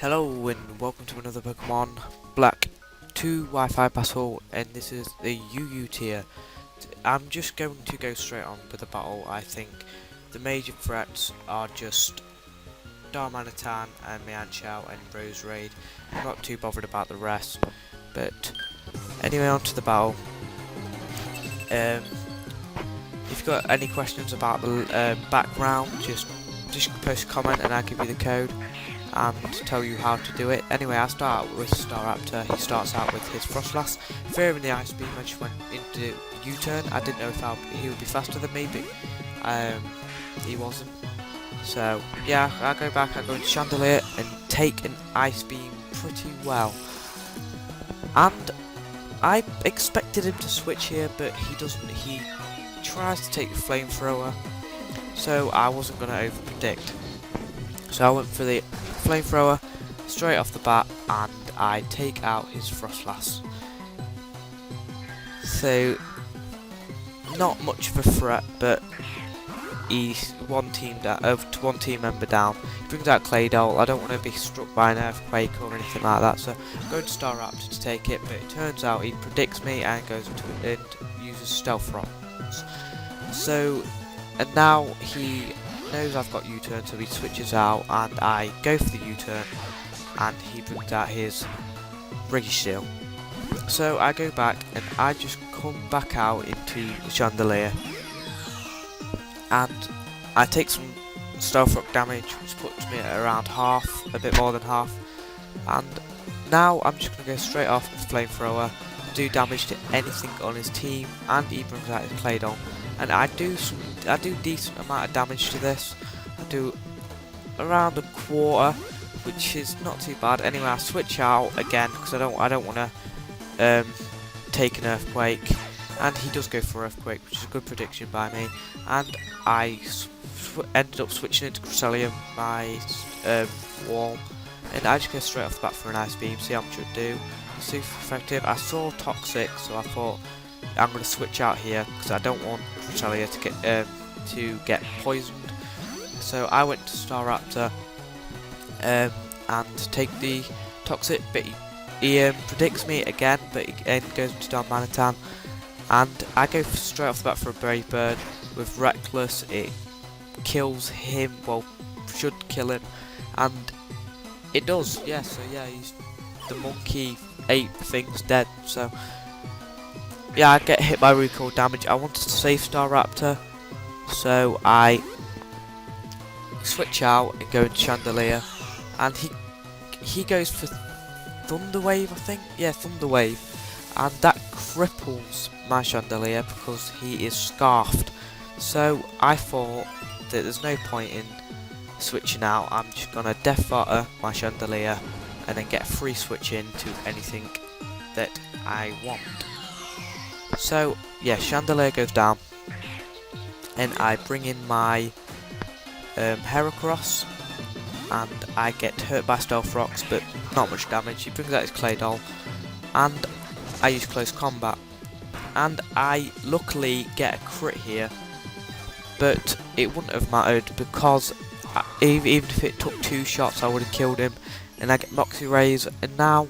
Hello and welcome to another Pokemon Black 2 Wi-Fi battle, and this is the UU tier. I'm just going to go straight on with the battle. I think the major threats are just Darmanitan and Mianchow and Rose Raid. I'm not too bothered about the rest, but anyway, on to the battle. If you've got any questions about the background, just post a comment and I'll give you the code and tell you how to do it. Anyway, I'll start with Staraptor. He starts out with his Frostlass. Fearing the Ice Beam, I just went into U-turn. I didn't know if he would be faster than me, but he wasn't. So yeah, I go back, I go into Chandelier and take an Ice Beam pretty well. And I expected him to switch here, but he doesn't. He tries to take the Flamethrower, so I wasn't going to over-predict. So I went for the Flamethrower straight off the bat, and I take out his Frostlass. So not much of a threat, but he's one team member down. He brings out Claydol. I don't want to be struck by an earthquake or anything like that, so I'm going to Staraptor to take it. But it turns out he predicts me and goes into and uses Stealth Rocks. So and now he knows I've got U-turn, so he switches out, and I go for the U-turn, and he brings out his Registeel. So I go back, and I just come back out into the Chandelier, and I take some Stealth Rock damage, which puts me at around half, a bit more than half, and now I'm just going to go straight off with Flamethrower, do damage to anything on his team, and he brings out his Claydol. And I do decent amount of damage to this. I do around a quarter, which is not too bad. Anyway, I switch out again because I don't want to take an earthquake, and he does go for earthquake, which is a good prediction by me. And I ended up switching into Cresselia, my wall, and I just go straight off the bat for an Ice Beam. See how much it do. Super effective. I saw Toxic, so I thought I'm going to switch out here because I don't want Cresselia to get poisoned. So I went to Staraptor and take the Toxic, but he predicts me again, but he goes into Darmanitan, and I go straight off the bat for a Brave Bird with Reckless. It kills him, well, should kill him, and it does. Yeah, so yeah, the monkey ape thing's dead. So yeah, I get hit by recoil damage. I wanted to save Staraptor, so I switch out and go into Chandelier, and he goes for Thunder Wave, I think. Yeah, Thunder Wave, and that cripples my Chandelier because he is scarfed. So I thought that there's no point in switching out. I'm just gonna Death Fodder my Chandelier and then get a free switch in to anything that I want. So yeah, Chandelier goes down, and I bring in my Heracross, and I get hurt by Stealth Rocks, but not much damage. He brings out his Claydol, and I use Close Combat, and I luckily get a crit here, but it wouldn't have mattered because even if it took 2 shots I would have killed him, and I get Moxie Rays, and now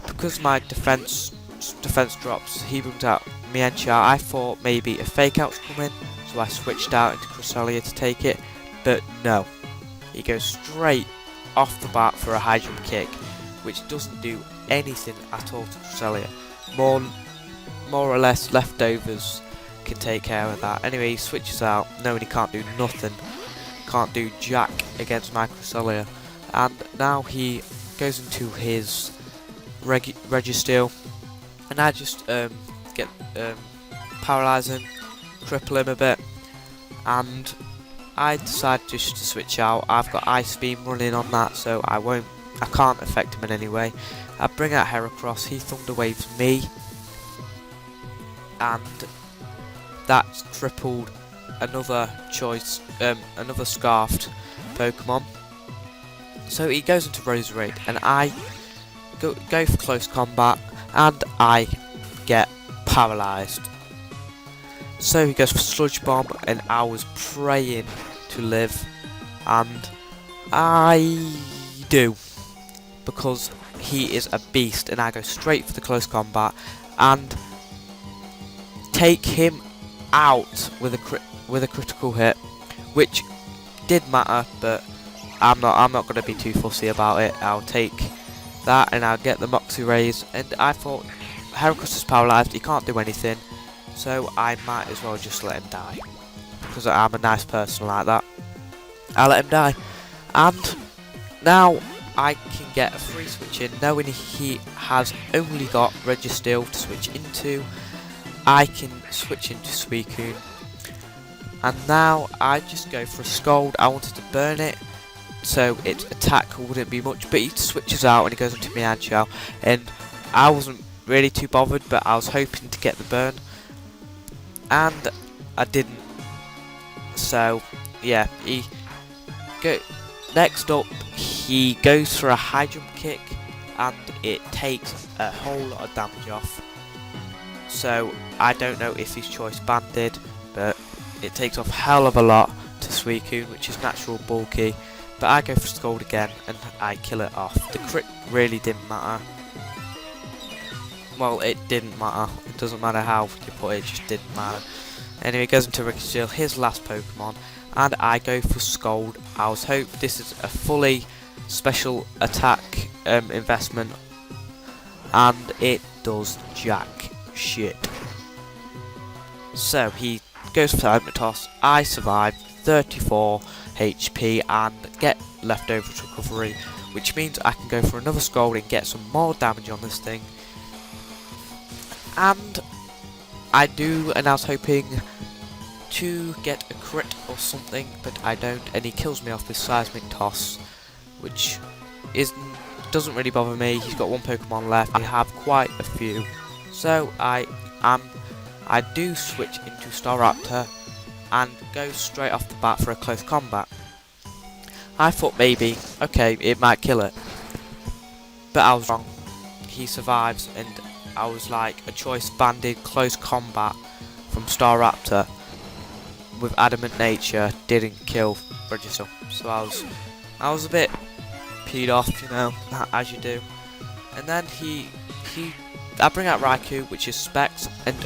because my defense drops, he brings out Mianchow. I thought maybe a Fake Out's coming, so I switched out into Cresselia to take it, but no. He goes straight off the bat for a high jump kick, which doesn't do anything at all to Cresselia. More or less leftovers can take care of that. Anyway, he switches out, knowing he can't do nothing, can't do jack against my Cresselia, and now he goes into his Registeel, and I just get paralyze him, cripple him a bit, and I decide just to switch out. I've got Ice Beam running on that, so I can't affect him in any way. I bring out Heracross, he Thunder Waves me, and that's crippled another another scarfed Pokemon. So he goes into Rose Raid, and I go for Close Combat, and I get paralysed. So he goes for Sludge Bomb, and I was praying to live, and I do. because he is a beast, and I go straight for the close combat and take him out with a critical hit, which did matter, but I'm not going to be too fussy about it. I'll take that and I'll get the Moxie raise, and I thought Heracross is paralysed, he can't do anything, so I might as well just let him die, because I'm a nice person like that. I'll let him die, and now I can get a free switch in, knowing he has only got Registeel to switch into. I can switch into Suicune, and now I just go for a Scold. I wanted to burn it, so its attack wouldn't be much, but he switches out and he goes into Mian Shell, and I wasn't really too bothered, but I was hoping to get the burn, and I didn't. So yeah, next up he goes for a high jump kick, and it takes a whole lot of damage off. So I don't know if his choice banded, but it takes off hell of a lot to Suicune, which is natural bulky. But I go for Scold again and I kill it off. The crit really didn't matter. Well, it didn't matter. It doesn't matter how you put it, it just didn't matter. Anyway, it goes into Registeel, his last Pokemon, and I go for Scold. I was hoping this is a fully special attack investment, and it does jack shit. So he goes for Hypnotoss. I survive 34 HP and get leftovers recovery, which means I can go for another Scold and get some more damage on this thing. And I do, and I was hoping to get a crit or something, but I don't, and he kills me off with Seismic Toss, which doesn't really bother me. He's got one Pokemon left. I have quite a few, so I do switch into Starapter and go straight off the bat for a close combat. I thought maybe, okay, it might kill it, but I was wrong. He survives, and I was like, a choice banded close combat from Staraptor with Adamant Nature didn't kill Registeel. So I was a bit peed off, you know, as you do. And then I bring out Raikou, which is Specs, and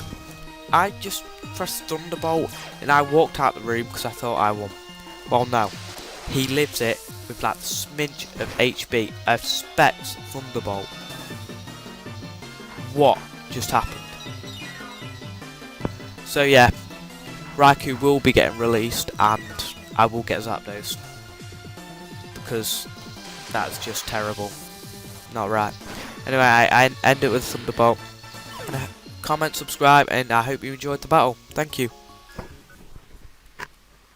I just pressed Thunderbolt and I walked out the room because I thought I won. Well, no, he lives it with like the smidge of HP of Specs Thunderbolt. What just happened? So yeah, Raikou will be getting released, and I will get Zapdos, because that's just terrible. Not right. Anyway, I end it with Thunderbolt. Comment, subscribe, and I hope you enjoyed the battle. Thank you.